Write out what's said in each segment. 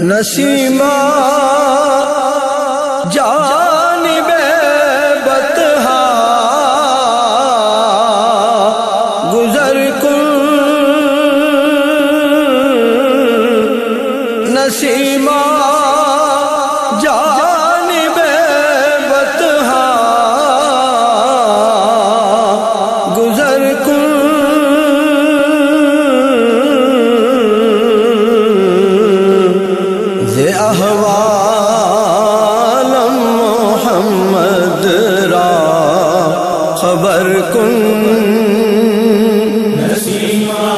Nasima جانب بطحا گزر کن، نسیمہ جانب بطحا گزر کن، احوالم محمد را خبر کن، نسیمہ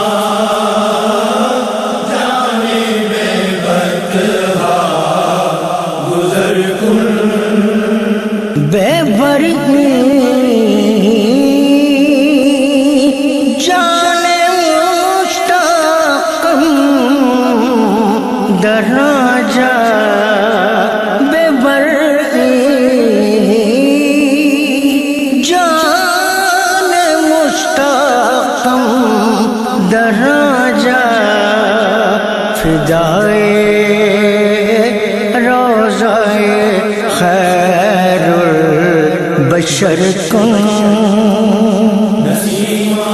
جانب بطحا گزر کن، بے برئی جان مشتاقم دراجہ، بے برئی جان مشتاقم دراجہ، فدائے روضہ خیر البشر کن، نسیمہ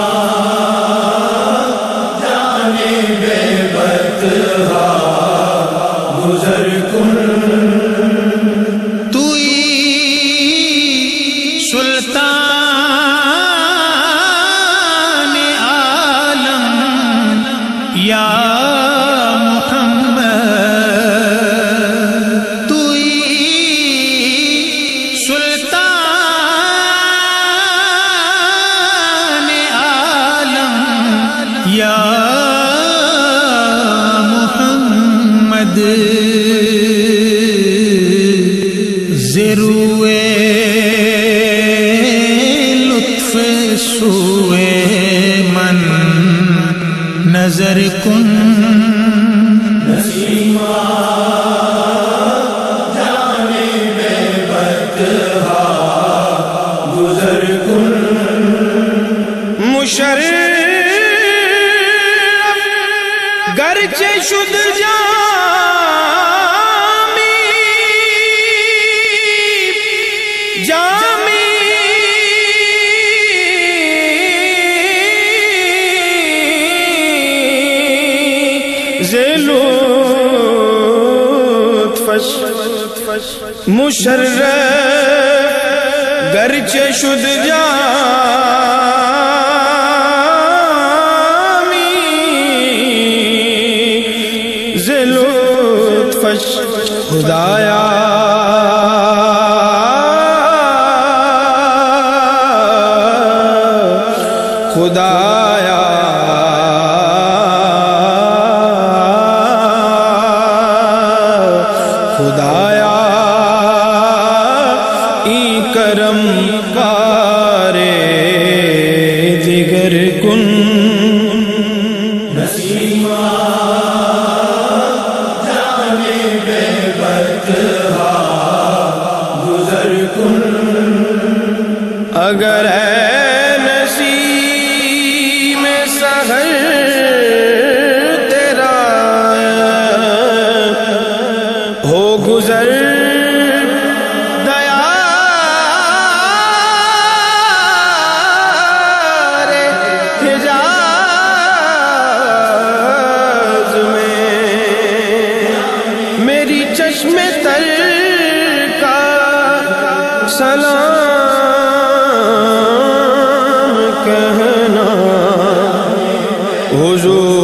جانب بطحا گزر کن، توئی سلطان عالم یا محمد، توئی سلطان عالم یا محمد، زروے لطف سوئے من نظر کن، نسیمہ جانب بطحا گزر کن، مشرف گرچہ شد جامی لطفش، مشرف گرچہ شد جامی لطفش، خدایا خدایا خدایا ای کرم کارے دیگر کن، نسیمہ جانب بطحا گزر کن، اگر اے نسیم سحر تیرا ہو گزر دیار حجاز میں میری چشم تر کا سلام کہنا، حضور